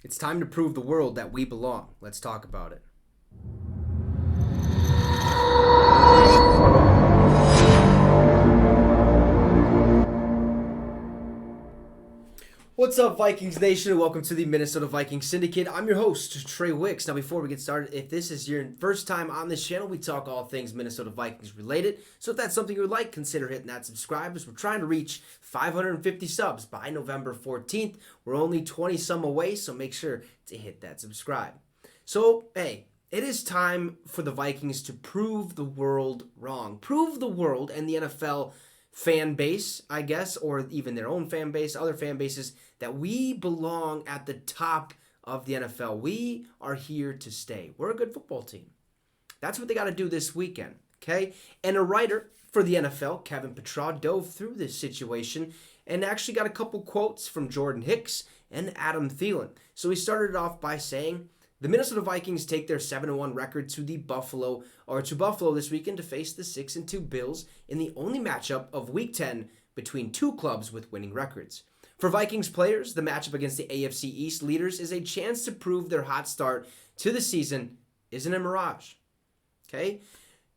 It's time to prove the world that we belong. Let's talk about it. What's up, Vikings Nation? Welcome to the Minnesota Vikings Syndicate. I'm your host, Trey Wicks. Now, before we get started, if this is your first time on this channel, we talk all things Minnesota Vikings related. So if that's something you would like, consider hitting that subscribe, as we're trying to reach 550 subs by November 14th. We're only 20 some away, so make sure to hit that subscribe. So, hey, it is time for the Vikings to prove the world wrong. Prove the world and the NFL fan base, I guess, or even their own fan base, other fan bases, that we belong at the top of the NFL. We are here to stay. We're a good football team. That's what they got to do this weekend, okay? And a writer for the NFL, Kevin Petraw, dove through this situation and actually got a couple quotes from Jordan Hicks and Adam Thielen. So he started it off by saying, the Minnesota Vikings take their 7-1 record to Buffalo this weekend to face the 6-2 Bills in the only matchup of Week 10 between two clubs with winning records. For Vikings players, the matchup against the AFC East leaders is a chance to prove their hot start to the season isn't a mirage. Okay?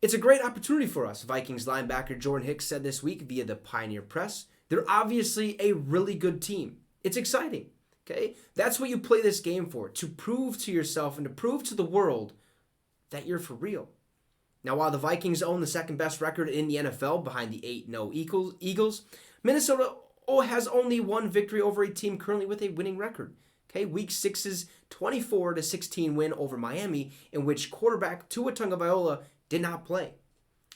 It's a great opportunity for us, Vikings linebacker Jordan Hicks said this week via the Pioneer Press. They're obviously a really good team. It's exciting. Okay? That's what you play this game for, to prove to yourself and to prove to the world that you're for real. Now, while the Vikings own the second best record in the NFL behind the 8-0 Eagles, Minnesota has only one victory over a team currently with a winning record. Okay, Week 6's 24-16 win over Miami, in which quarterback Tua Tagovailoa did not play.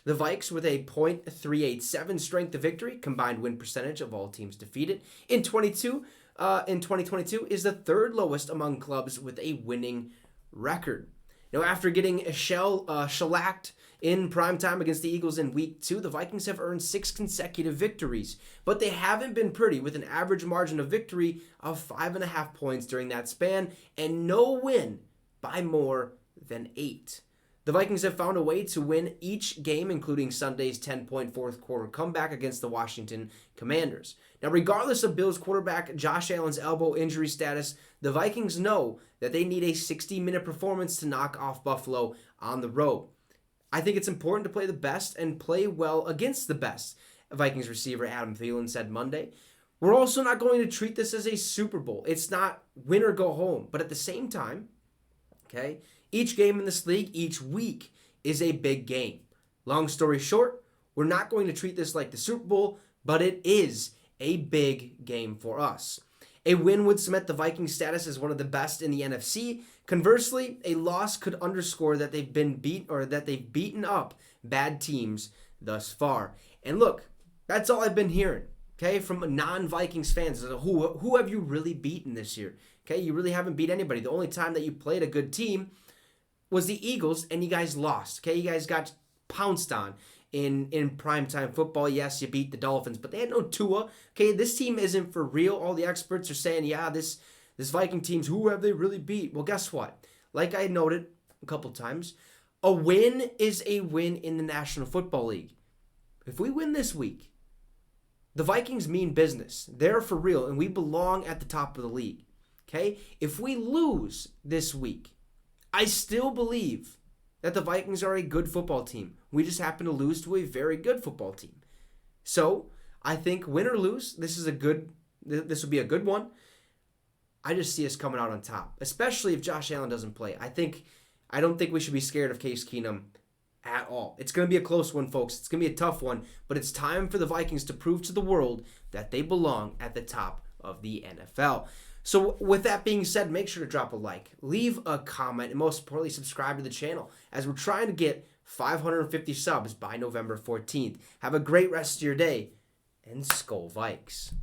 The Vikes, with a .387 strength of victory, combined win percentage of all teams defeated in 2022, is the third lowest among clubs with a winning record. Now, after getting shellacked in primetime against the Eagles in Week 2, the Vikings have earned 6 consecutive victories, but they haven't been pretty, with an average margin of victory of 5.5 points during that span and no win by more than 8. The Vikings have found a way to win each game, including Sunday's 10-point fourth quarter comeback against the Washington Commanders. Now, regardless of Bills quarterback Josh Allen's elbow injury status, the Vikings know that they need a 60-minute performance to knock off Buffalo on the road. I think it's important to play the best and play well against the best, Vikings receiver Adam Thielen said Monday. We're also not going to treat this as a Super Bowl. It's not win or go home. But at the same time, okay, each game in this league, each week, is a big game. Long story short, we're not going to treat this like the Super Bowl, but it is a big game for us. A win would cement the Vikings' status as one of the best in the NFC. Conversely, a loss could underscore that they've beaten up bad teams thus far. And look, that's all I've been hearing, okay, from non-Vikings fans. Who have you really beaten this year? Okay, you really haven't beat anybody. The only time that you played a good team was the Eagles, and you guys lost. Okay, you guys got pounced on in primetime football. Yes, you beat the Dolphins, but they had no Tua. Okay, this team isn't for real. All the experts are saying, yeah, this Viking team's, who have they really beat? Well, guess what? Like I noted a couple times, a win is a win in the National Football League. If we win this week, the Vikings mean business. They're for real, and we belong at the top of the league. Okay? If we lose this week, I still believe that the Vikings are a good football team. We just happen to lose to a very good football team. So, I think win or lose, this will be a good one. I just see us coming out on top, especially if Josh Allen doesn't play. I don't think we should be scared of Case Keenum at all. It's going to be a close one, folks. It's going to be a tough one, but it's time for the Vikings to prove to the world that they belong at the top of the NFL. So with that being said, make sure to drop a like, leave a comment, and most importantly, subscribe to the channel, as we're trying to get 550 subs by November 14th. Have a great rest of your day, and Skol Vikes.